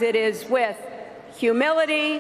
It is with humility,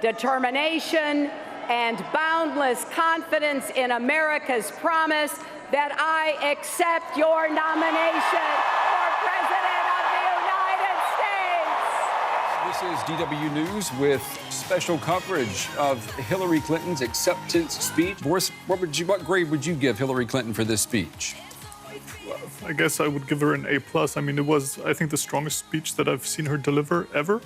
determination, and boundless confidence in America's promise that I accept your nomination for President of the United States. This is DW News with special coverage of Hillary Clinton's acceptance speech. Boris, what grade would you give Hillary Clinton for this speech? I guess I would give her an A+. I mean, it was, I think, the strongest speech that I've seen her deliver ever.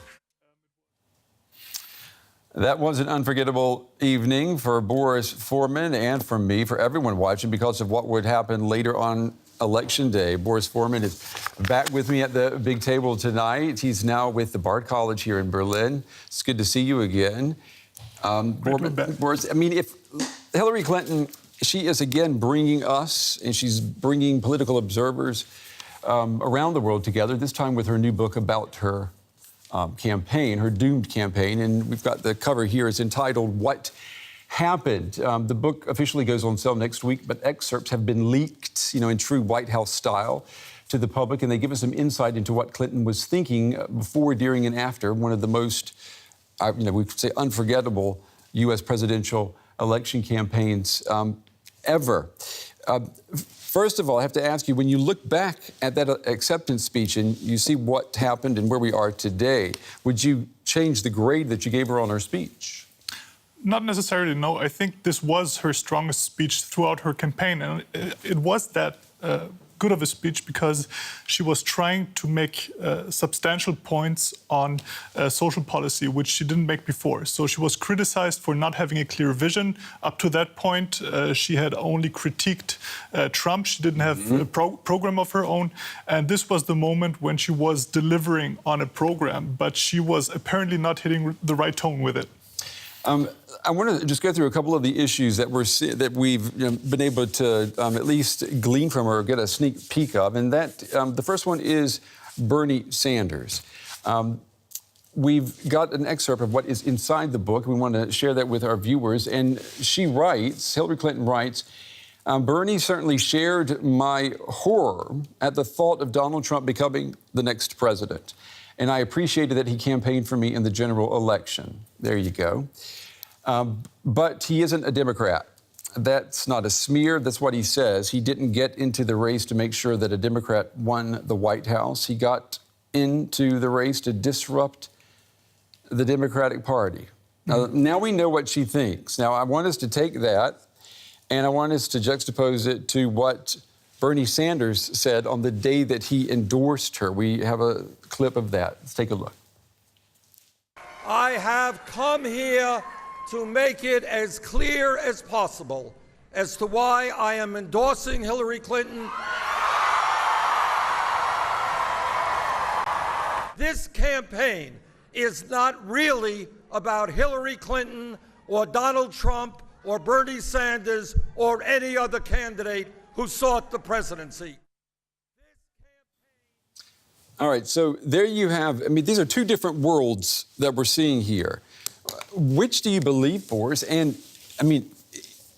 That was an unforgettable evening for Boris Foreman and for me, for everyone watching, because of what would happen later on Election Day. Boris Foreman is back with me at the big table tonight. He's now with the Bard College here in Berlin. It's good to see you again. Boris, I mean, if Hillary Clinton, she is again bringing us, and she's bringing political observers around the world together, this time with her new book about her campaign, her doomed campaign. And we've got the cover here. It's entitled, What Happened? The book officially goes on sale next week, but excerpts have been leaked, in true White House style to the public. And they give us some insight into what Clinton was thinking before, during, and after one of the most, we could say unforgettable U.S. presidential election campaigns ever. First of all, I have to ask you, when you look back at that acceptance speech and you see what happened and where we are today, would you change the grade that you gave her on her speech? Not necessarily, no. I think this was her strongest speech throughout her campaign. And it was that good of a speech because she was trying to make substantial points on social policy, which she didn't make before. So she was criticized for not having a clear vision. Up to that point, she had only critiqued Trump. She didn't have a program of her own. And this was the moment when she was delivering on a program, but she was apparently not hitting the right tone with it. I want to just go through a couple of the issues that we've been able to at least glean from her or get a sneak peek of. And that the first one is Bernie Sanders. We've got an excerpt of what is inside the book. We want to share that with our viewers. And she writes, Hillary Clinton writes, Bernie certainly shared my horror at the thought of Donald Trump becoming the next president. And I appreciated that he campaigned for me in the general election. There you go. But he isn't a Democrat. That's not a smear. That's what he says. He didn't get into the race to make sure that a Democrat won the White House. He got into the race to disrupt the Democratic Party. Now we know what she thinks. Now, I want us to take that, and I want us to juxtapose it to what Bernie Sanders said on the day that he endorsed her. We have a clip of that. Let's take a look. I have come here to make it as clear as possible as to why I am endorsing Hillary Clinton. This campaign is not really about Hillary Clinton or Donald Trump or Bernie Sanders or any other candidate who sought the presidency. All right, so there you have, these are two different worlds that we're seeing here. Which do you believe, Boris? And,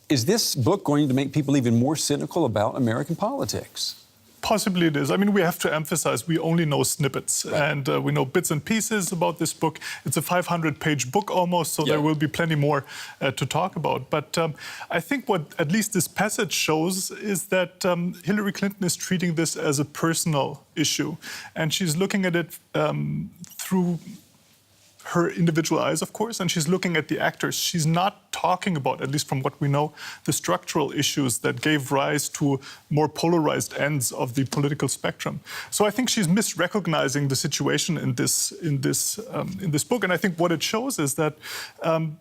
is this book going to make people even more cynical about American politics? Possibly it is. We have to emphasize we only know snippets, right, and we know bits and pieces about this book. It's a 500-page book almost, so there will be plenty more to talk about. But I think what at least this passage shows is that Hillary Clinton is treating this as a personal issue, and she's looking at it through her individual eyes, of course, and she's looking at the actors. She's not talking about, at least from what we know, the structural issues that gave rise to more polarized ends of the political spectrum. So I think she's misrecognizing the situation in this book, and I think what it shows is that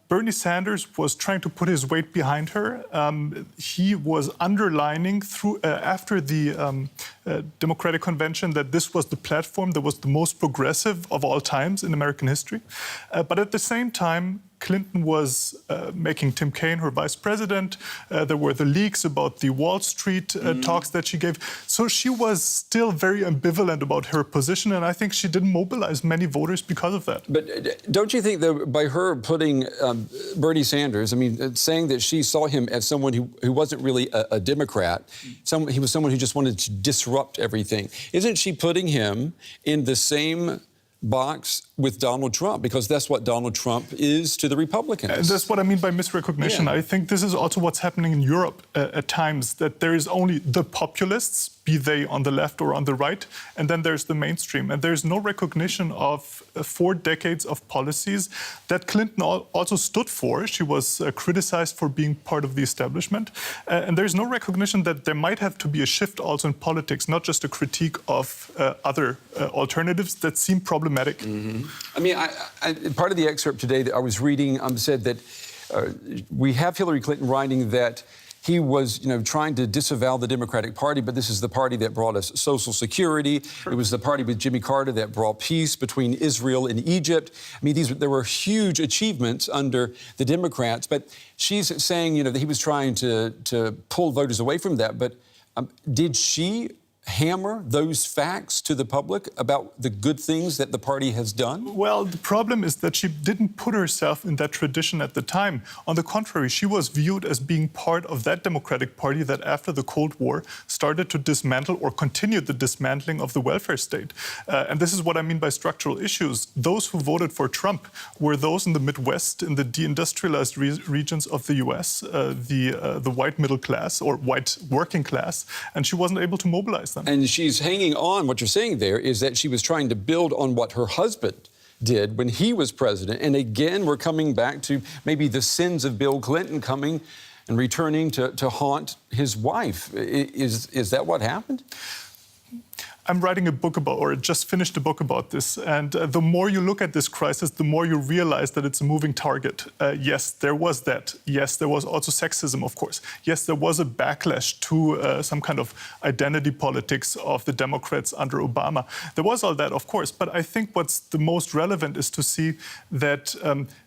Bernie Sanders was trying to put his weight behind her. He was underlining through after the Democratic Convention that this was the platform that was the most progressive of all times in American history. But at the same time, Clinton was making Tim Kaine her vice president. There were the leaks about the Wall Street talks that she gave. So she was still very ambivalent about her position, and I think she didn't mobilize many voters because of that. But don't you think that by her putting Bernie Sanders, saying that she saw him as someone who wasn't really a Democrat, he was someone who just wanted to disrupt everything, isn't she putting him in the same box with Donald Trump, because that's what Donald Trump is to the Republicans. And that's what I mean by misrecognition. Yeah. I think this is also what's happening in Europe at times, that there is only the populists, be they on the left or on the right, and then there's the mainstream. And there's no recognition of 4 decades of policies that Clinton also stood for. She was criticized for being part of the establishment. And there's no recognition that there might have to be a shift also in politics, not just a critique of other alternatives that seem problematic. Mm-hmm. I mean, part of the excerpt today that I was reading said that we have Hillary Clinton writing that he was, trying to disavow the Democratic Party, but this is the party that brought us Social Security. Sure. It was the party with Jimmy Carter that brought peace between Israel and Egypt. I mean, there were huge achievements under the Democrats, but she's saying, that he was trying to pull voters away from that. But did she hammer those facts to the public about the good things that the party has done? Well, the problem is that she didn't put herself in that tradition at the time. On the contrary, she was viewed as being part of that Democratic Party that after the Cold War started to dismantle or continued the dismantling of the welfare state. And this is what I mean by structural issues. Those who voted for Trump were those in the Midwest, in the deindustrialized regions of the US, the white middle class or white working class, and she wasn't able to mobilize them. And she's hanging on. What you're saying there is that she was trying to build on what her husband did when he was president. And again, we're coming back to maybe the sins of Bill Clinton coming and returning to haunt his wife. Is that what happened? I'm writing a book about, or just finished a book about this. And the more you look at this crisis, the more you realize that it's a moving target. Yes, there was that. Yes, there was also sexism, of course. Yes, there was a backlash to some kind of identity politics of the Democrats under Obama. There was all that, of course. But I think what's the most relevant is to see that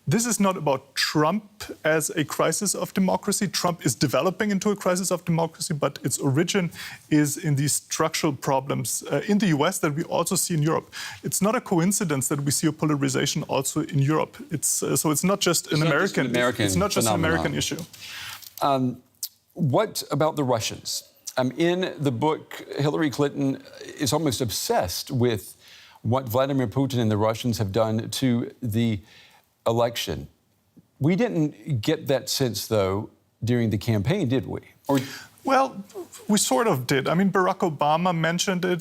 this is not about Trump as a crisis of democracy. Trump is developing into a crisis of democracy, but its origin is in these structural problems in the US that we also see in Europe. It's not a coincidence that we see a polarization also in Europe. So it's not just an American issue. What about the Russians? In the book, Hillary Clinton is almost obsessed with what Vladimir Putin and the Russians have done to the election. We didn't get that sense, though, during the campaign, did we? Well, we sort of did. I mean, Barack Obama mentioned it.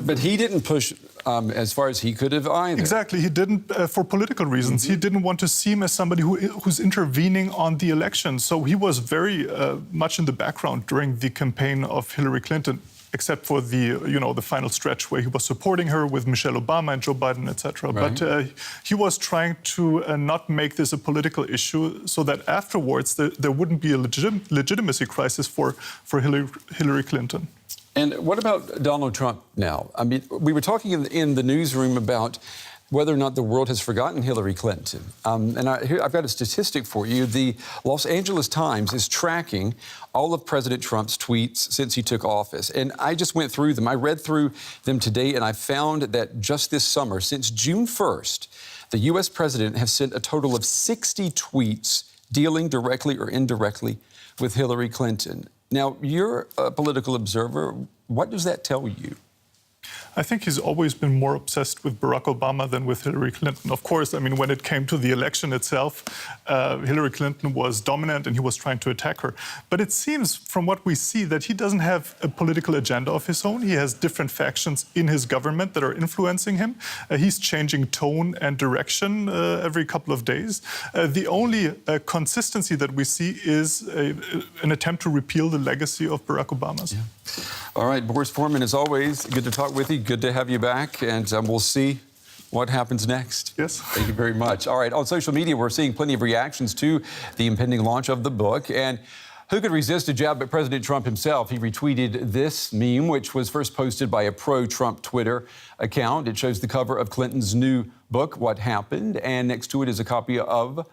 But he didn't push as far as he could have either. Exactly. He didn't, for political reasons. Mm-hmm. He didn't want to seem as somebody who's intervening on the election. So he was very much in the background during the campaign of Hillary Clinton, except for the final stretch where he was supporting her with Michelle Obama and Joe Biden, etc. Right. But he was trying to not make this a political issue so that afterwards there wouldn't be a legitimacy crisis for Hillary Clinton. And what about Donald Trump now? I mean, we were talking in the newsroom about whether or not the world has forgotten Hillary Clinton. And I've got a statistic for you. The Los Angeles Times is tracking all of President Trump's tweets since he took office. And I just went through them. I read through them today, and I found that just this summer, since June 1st, the U.S. president has sent a total of 60 tweets dealing directly or indirectly with Hillary Clinton. Now, you're a political observer. What does that tell you? I think he's always been more obsessed with Barack Obama than with Hillary Clinton. Of course, I mean, when it came to the election itself, Hillary Clinton was dominant and he was trying to attack her. But it seems, from what we see, that he doesn't have a political agenda of his own. He has different factions in his government that are influencing him. He's changing tone and direction every couple of days. The only consistency that we see is an attempt to repeal the legacy of Barack Obama's. Yeah. All right, Boris Foreman, as always, good to talk with you. Good to have you back, and we'll see what happens next. Yes. Thank you very much. All right, on social media, we're seeing plenty of reactions to the impending launch of the book. And who could resist a jab at President Trump himself? He retweeted this meme, which was first posted by a pro-Trump Twitter account. It shows the cover of Clinton's new book, What Happened, and next to it is a copy of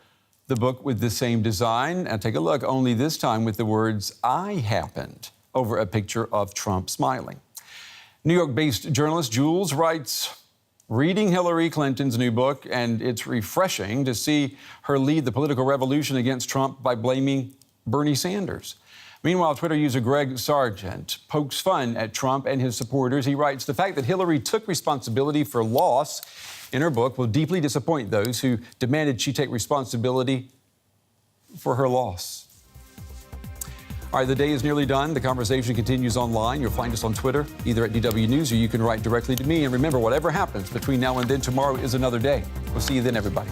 the book with the same design. And take a look, only this time with the words, I happened, over a picture of Trump smiling. New York-based journalist Jules writes, reading Hillary Clinton's new book, and it's refreshing to see her lead the political revolution against Trump by blaming Bernie Sanders. Meanwhile, Twitter user Greg Sargent pokes fun at Trump and his supporters. He writes, the fact that Hillary took responsibility for loss in her book will deeply disappoint those who demanded she take responsibility for her loss. All right, the day is nearly done. The conversation continues online. You'll find us on Twitter, either at DW News, or you can write directly to me. And remember, whatever happens between now and then, tomorrow is another day. We'll see you then, everybody.